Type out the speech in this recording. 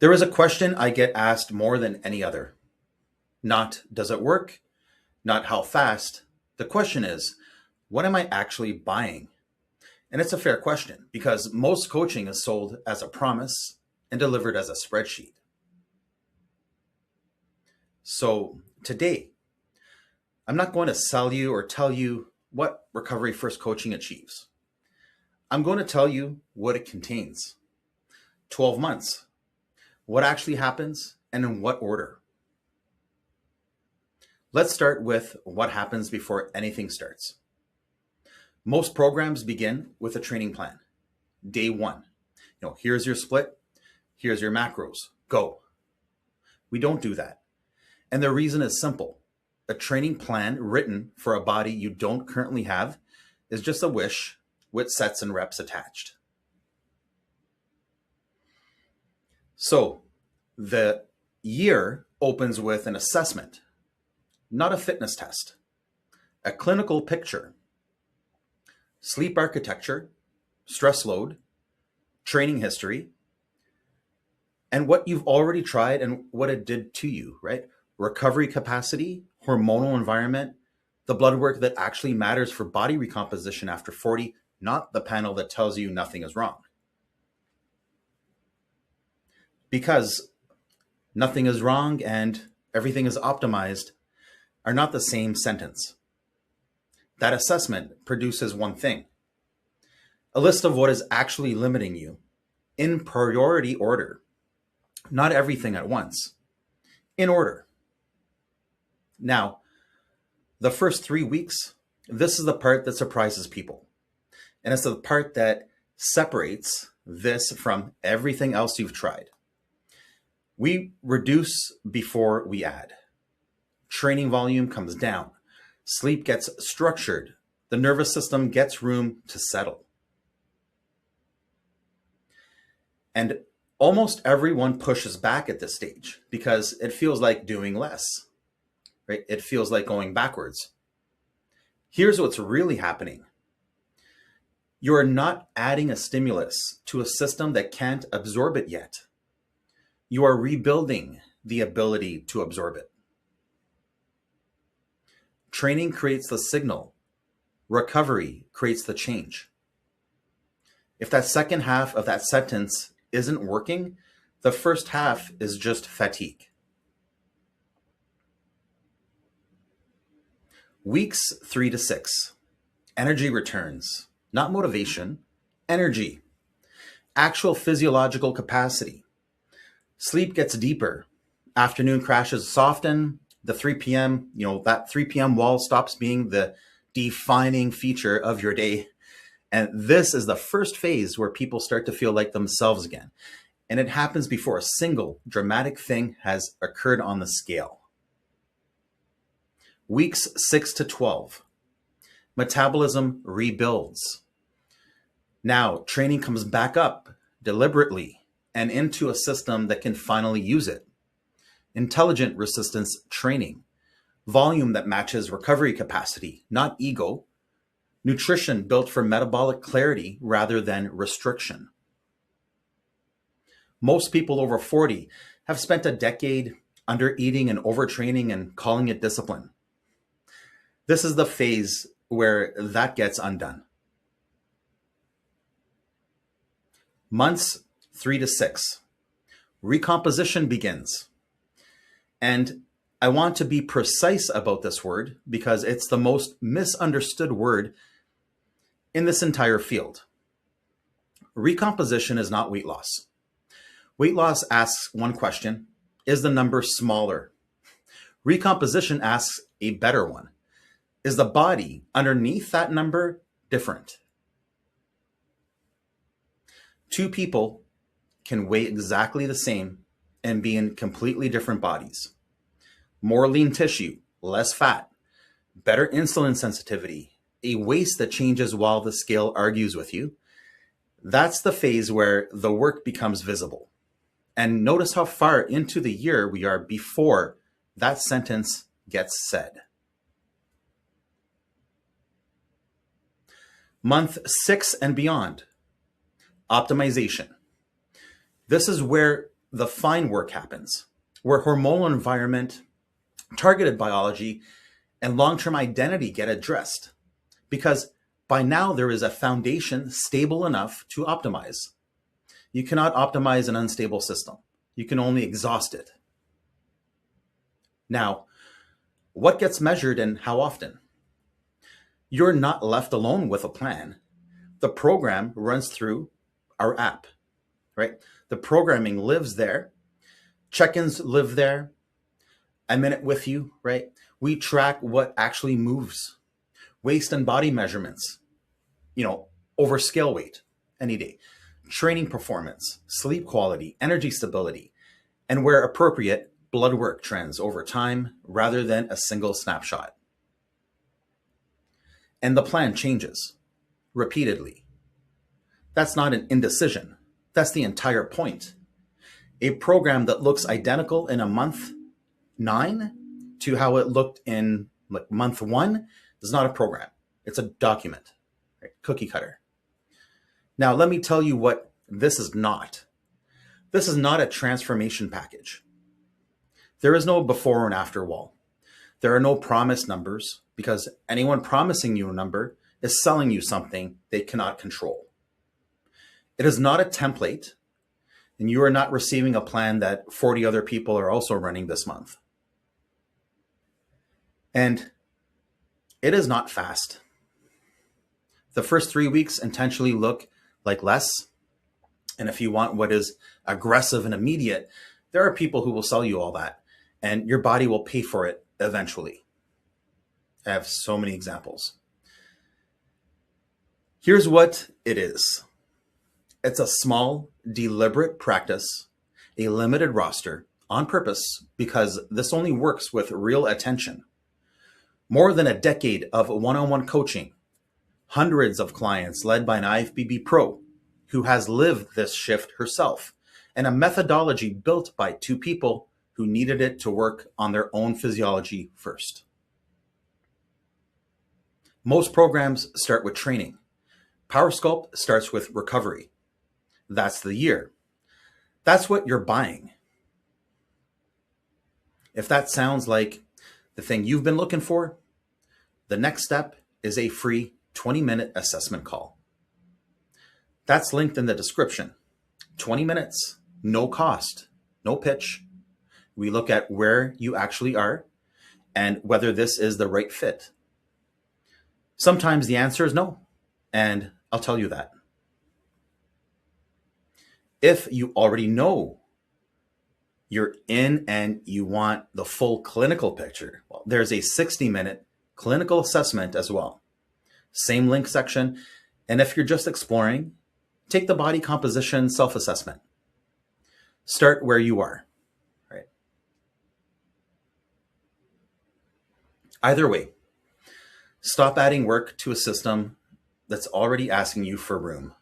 There is a question I get asked more than any other. Not does it work? Not how fast. The question is, what am I actually buying? And it's a fair question because most coaching is sold as a promise and delivered as a spreadsheet. So today, I'm not going to sell you or tell you what Recovery First Coaching achieves. I'm going to tell you what it contains. 12 months, what actually happens, and in what order. Let's start with what happens before anything starts. Most programs begin with a training plan. Day one, here's your split, here's your macros, go. We don't do that. And the reason is simple. A training plan written for a body you don't currently have is just a wish with sets and reps attached. So the year opens with an assessment, not a fitness test, a clinical picture, sleep architecture, stress load, training history, and what you've already tried and what it did to you, right? Recovery capacity, hormonal environment, the blood work that actually matters for body recomposition after 40, not the panel that tells you nothing is wrong. Because nothing is wrong and everything is optimized are not the same sentence. That assessment produces one thing, a list of what is actually limiting you in priority order, not everything at once, in order. Now, the first 3 weeks, this is the part that surprises people. And it's the part that separates this from everything else you've tried. We reduce before we add. Training volume comes down. Sleep gets structured. The nervous system gets room to settle. And almost everyone pushes back at this stage because it feels like doing less, right? It feels like going backwards. Here's what's really happening. You're not adding a stimulus to a system that can't absorb it yet. You are rebuilding the ability to absorb it. Training creates the signal. Recovery creates the change. If that second half of that sentence isn't working, the first half is just fatigue. Weeks 3 to 6, energy returns, not motivation, energy, actual physiological capacity. Sleep gets deeper. Afternoon crashes soften. The 3 p.m., that 3 p.m. wall stops being the defining feature of your day. And this is the first phase where people start to feel like themselves again. And it happens before a single dramatic thing has occurred on the scale. Weeks 6 to 12, metabolism rebuilds. Now, training comes back up deliberately and into a system that can finally use it. Intelligent resistance training, volume that matches recovery capacity, not ego. Nutrition built for metabolic clarity rather than restriction. Most people over 40 have spent a decade under eating and overtraining and calling it discipline. This is the phase where that gets undone. Months 3 to 6, recomposition begins. And I want to be precise about this word because it's the most misunderstood word in this entire field. Recomposition is not weight loss. Weight loss asks one question, is the number smaller? Recomposition asks a better one. Is the body underneath that number different? Two people can weigh exactly the same and be in completely different bodies. More lean tissue, less fat, better insulin sensitivity, a waist that changes while the scale argues with you. That's the phase where the work becomes visible. And notice how far into the year we are before that sentence gets said. Month 6 and beyond, optimization. This is where the fine work happens, where hormonal environment, targeted biology, and long-term identity get addressed. Because by now there is a foundation stable enough to optimize. You cannot optimize an unstable system. You can only exhaust it. Now, what gets measured and how often? You're not left alone with a plan. The program runs through our app, right? The programming lives there. Check-ins live there. I'm in it with you, right? We track what actually moves. Waist and body measurements, over scale weight any day. Training performance, sleep quality, energy stability, and where appropriate, blood work trends over time rather than a single snapshot. And the plan changes repeatedly. That's not an indecision. That's the entire point. A program that looks identical in a month 9 to how it looked in month 1 is not a program. It's a document, right? Cookie cutter. Now, let me tell you what this is not. This is not a transformation package. There is no before and after wall. There are no promise numbers, because anyone promising you a number is selling you something they cannot control. It is not a template, and you are not receiving a plan that 40 other people are also running this month. And it is not fast. The first 3 weeks intentionally look like less. And if you want what is aggressive and immediate, there are people who will sell you all that, and your body will pay for it eventually. I have so many examples. Here's what it is. It's a small, deliberate practice, a limited roster on purpose, because this only works with real attention. More than a decade of one-on-one coaching, hundreds of clients led by an IFBB pro who has lived this shift herself, and a methodology built by 2 people who needed it to work on their own physiology first. Most programs start with training. PowerSculpt starts with recovery. That's the year. That's what you're buying. If that sounds like the thing you've been looking for, the next step is a free 20-minute assessment call. That's linked in the description. 20 minutes, no cost, no pitch. We look at where you actually are and whether this is the right fit. Sometimes the answer is no, and I'll tell you that. If you already know you're in and you want the full clinical picture, well, there's a 60-minute clinical assessment as well. Same link section. And if you're just exploring, take the body composition self-assessment. Start where you are, right? Either way, stop adding work to a system that's already asking you for room.